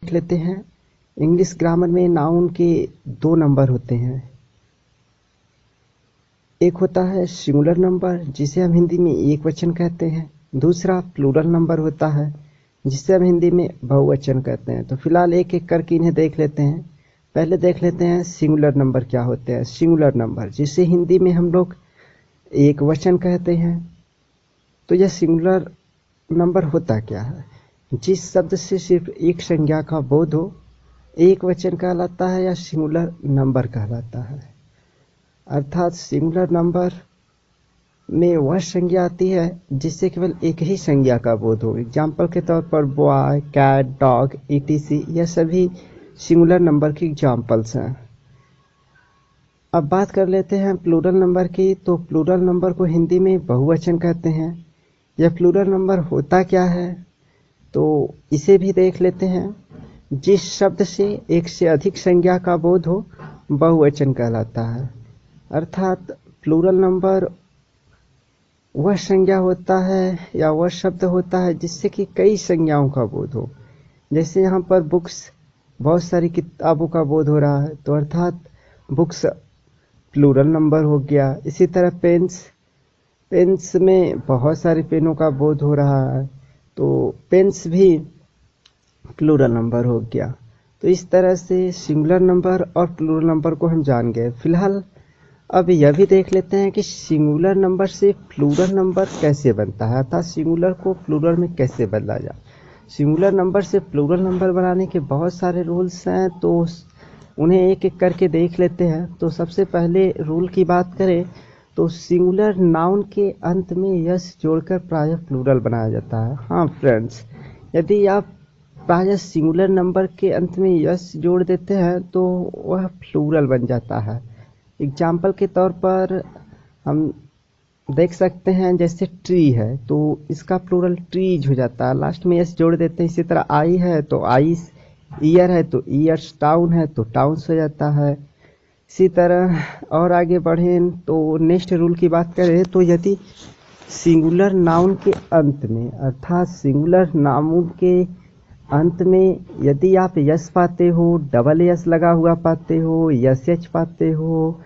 देख लेते हैं। इंग्लिश ग्रामर में नाउन के दो नंबर होते हैं। एक होता है सिंगुलर नंबर, जिसे हम हिंदी में एक वचन कहते हैं। दूसरा प्लूरल नंबर होता है, जिसे हम हिंदी में बहुवचन कहते हैं। तो फिलहाल एक एक करके इन्हें देख लेते हैं। पहले देख लेते हैं सिंगुलर नंबर क्या होते हैं। सिंगुलर नंबर, जिसे हिंदी में हम लोग एक वचन कहते हैं। तो यह सिंगुलर नंबर होता क्या है? जिस शब्द से सिर्फ एक संज्ञा का बोध हो, एक वचन कहलाता है या सिंगुलर नंबर कहलाता है। अर्थात सिंगुलर नंबर में वह संज्ञा आती है जिससे केवल एक ही संज्ञा का बोध हो। एग्जाम्पल के तौर पर बॉय, कैट, डॉग, etc, यह सभी सिंगुलर नंबर की एग्जाम्पल्स हैं। अब बात कर लेते हैं प्लूरल नंबर की। तो प्लूरल नंबर को हिंदी में बहुवचन कहते हैं। यह प्लूरल नंबर होता क्या है, तो इसे भी देख लेते हैं। जिस शब्द से एक से अधिक संज्ञा का बोध हो, बहुवचन कहलाता है। अर्थात प्लूरल नंबर वह संज्ञा होता है या वह शब्द होता है जिससे कि कई संज्ञाओं का बोध हो। जैसे यहाँ पर बुक्स, बहुत सारी किताबों का बोध हो रहा है, तो अर्थात बुक्स प्लूरल नंबर हो गया। इसी तरह पेन्स, पेन्स में बहुत सारे पेनों का बोध हो रहा है, तो पेन्स भी प्लूरल नंबर हो गया। तो इस तरह से सिंगुलर नंबर और प्लूरल नंबर को हम जान गए। फिलहाल अब यह भी देख लेते हैं कि सिंगुलर नंबर से प्लूरल नंबर कैसे बनता है, अर्थात सिंगुलर को प्लूरल में कैसे बदला जाए। सिंगुलर नंबर से प्लूरल नंबर बनाने के बहुत सारे रूल्स हैं, तो उन्हें एक एक करके देख लेते हैं। तो सबसे पहले रूल की बात करें तो सिंगुलर नाउन के अंत में यस जोड़कर प्रायः प्लूरल बनाया जाता है। हाँ फ्रेंड्स, यदि आप प्रायः सिंगुलर नंबर के अंत में यस जोड़ देते हैं तो वह प्लूरल बन जाता है। एग्जाम्पल के तौर पर हम देख सकते हैं, जैसे ट्री है तो इसका प्लूरल ट्रीज हो जाता है, लास्ट में यस जोड़ देते हैं। इसी तरह आई है तो आईस, ईयर है तो ईयर्स, टाउन है तो टाउन्स हो जाता है। इसी तरह और आगे बढ़ें तो नेक्स्ट रूल की बात करें तो यदि सिंगुलर नाउन के अंत में, अर्थात सिंगुलर नाउन के अंत में यदि आप यस पाते हो, डबल यस लगा हुआ पाते हो, यस एच पाते हो,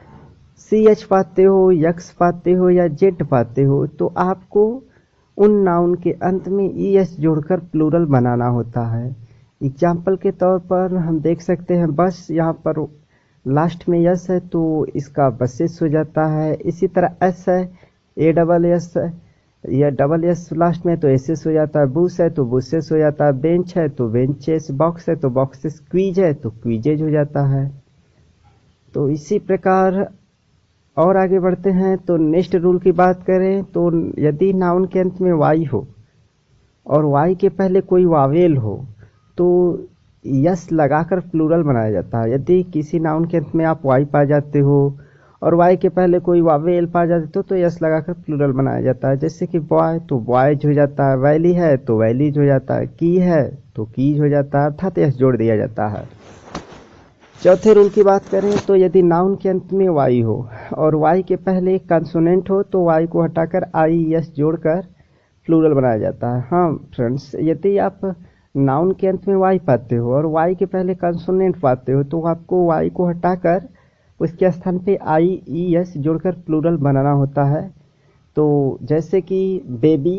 सी एच पाते हो, यक्स पाते हो या जेड पाते हो, तो आपको उन नाउन के अंत में ई एस जोड़कर प्लूरल बनाना होता है। एग्जाम्पल के तौर पर हम देख सकते हैं बस, यहाँ पर लास्ट में यस है तो इसका बसेस हो जाता है। इसी तरह एस है, ए डबल एस है या डबल एस लास्ट में तो एस हो जाता है। बुश है तो बुसेस हो जाता है। बेंच है तो बेंचेस, बॉक्स है तो बॉक्सेस, क्वीज है तो क्वीजेज हो जाता है। तो इसी प्रकार और आगे बढ़ते हैं तो नेक्स्ट रूल की बात करें तो यदि नाउन के अंत में वाई हो और वाई के पहले कोई वावेल हो तो यस लगाकर प्लूरल बनाया जाता है। यदि किसी नाउन के अंत में आप वाई पा जाते हो और वाई के पहले कोई वावेल पा जाते हो तो यस लगाकर प्लूरल बनाया जाता है। जैसे कि बॉय तो बॉयज हो जाता है, वैली है तो वैलीज हो जाता है, की है तो कीज हो जाता है, अर्थात यस जोड़ दिया जाता है। चौथे रूल की बात करें तो यदि नाउन के अंत में वाई हो और वाई के पहले एक कंसोनेंट हो तो वाई को हटाकर आई यस जोड़कर प्लूरल बनाया जाता है। हाँ फ्रेंड्स, यदि आप नाउन के अंत में वाई पाते हो और वाई के पहले कंसोनेंट पाते हो तो आपको वाई को हटाकर उसके स्थान पे आई ई एस जोड़कर प्लूरल बनाना होता है। तो जैसे कि बेबी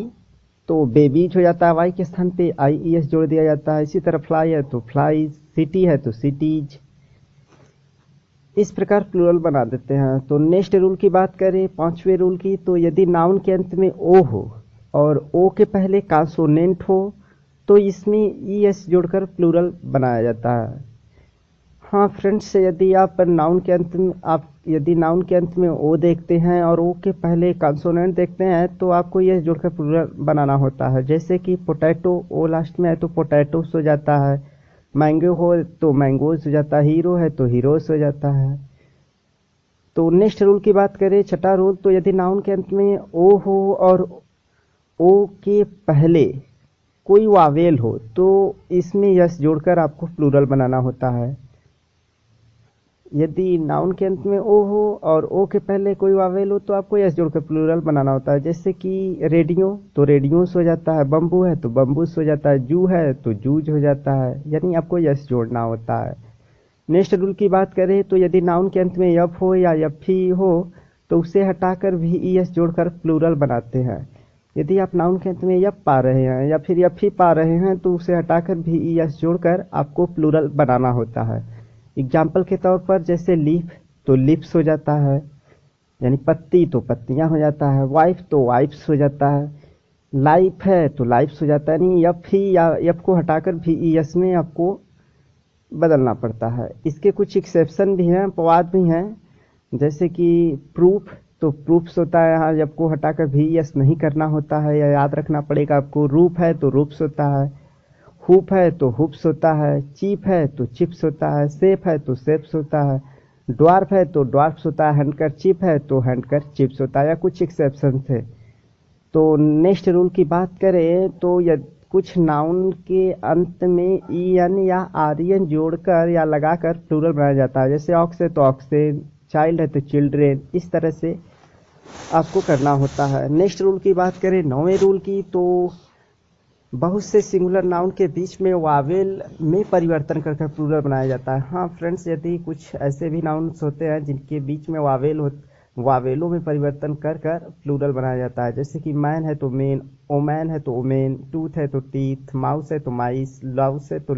तो बेबीज हो जाता है, वाई के स्थान पे आई ई एस जोड़ दिया जाता है। इसी तरह फ्लाई है तो फ्लाईज, सिटी है तो सिटीज, इस प्रकार प्लूरल बना देते हैं। तो नेक्स्ट रूल की बात करें, पांचवें रूल की, तो यदि नाउन के अंत में ओ हो और ओ के पहले कंसोनेंट हो तो इसमें ई एस जोड़कर प्लूरल बनाया जाता है। हाँ फ्रेंड्स, यदि नाउन के अंत में ओ देखते हैं और ओ के पहले कंसोनेंट देखते हैं तो आपको ये जोड़कर प्लूरल बनाना होता है। जैसे कि पोटैटो, ओ लास्ट में है तो पोटैटोस हो जाता है। मैंगो हो तो मैंगोज हो जाता है। हीरो है तो हीरोस हो जाता है। तो नेक्स्ट रूल की बात करें, छठा रूल, तो यदि नाउन के अंत में ओ हो और ओ के पहले कोई वावेल हो तो इसमें यस जोड़कर आपको प्लूरल बनाना होता है। यदि नाउन के अंत में ओ हो और ओ के पहले कोई वावेल हो तो आपको यस जोड़कर प्लूरल बनाना होता है। जैसे कि रेडियो तो रेडियोस हो जाता है, बम्बू है तो बम्बूस हो जाता है, जू है तो जूज हो जाता है, यानी आपको यस जोड़ना होता है। नेक्स्ट रूल की बात करें तो यदि नाउन के अंत में यफ हो या यफी हो तो उसे हटाकर भी ई एस जोड़कर प्लूरल बनाते हैं। यदि आप नाउन के अंत में यप पा रहे हैं या फिर यफी पा रहे हैं तो उसे हटाकर भी ई एस जोड़कर आपको प्लूरल बनाना होता है। एग्जाम्पल के तौर पर जैसे लीफ तो लिप्स हो जाता है, यानी पत्ती तो पत्तियां हो जाता है, वाइफ तो वाइफ्स हो जाता है, लाइफ है तो लाइफ्स हो जाता है। नहीं यफ ही या यफ को हटाकर भी ई एस में आपको बदलना पड़ता है। इसके कुछ एक्सेप्शन भी हैं, अपवाद भी हैं, जैसे कि प्रूफ तो प्रूफ्स होता है, यहाँ जब को हटाकर भी यस नहीं करना होता है, या याद रखना पड़ेगा आपको। रूप है तो रूप्स होता है, हुप है तो हुप्स होता है, चीप है तो चिप्स होता है, सेफ है तो सेप्स होता है, ड्वार्फ है तो ड्वार्फ्स होता है, हैंडकर चिप है तो हैंडकर चिप्स होता है, या कुछ एक्सेप्शन थे। तो नेक्स्ट रूल की बात करें तो यदि कुछ नाउन के अंत में ई एन या आर एन जोड़कर या लगाकर प्लूरल बनाया जाता है। जैसे ऑक्स है तो ऑक्सेन, चाइल्ड है तो चिल्ड्रेन, इस तरह से आपको करना होता है। नेक्स्ट रूल की बात करें 9वें रूल की तो बहुत से सिंगुलर नाउन के बीच में वावेल में परिवर्तन करके प्लूरल बनाया जाता है। हाँ फ्रेंड्स, यदि कुछ ऐसे भी नाउन्स होते हैं जिनके बीच में वावेलों में परिवर्तन कर कर प्लूरल बनाया जाता है। जैसे कि मैन है तो मेन, ओमैन है तो ओमेन, टूथ है तो टीथ, माउस है तो माइस, लाउस है तो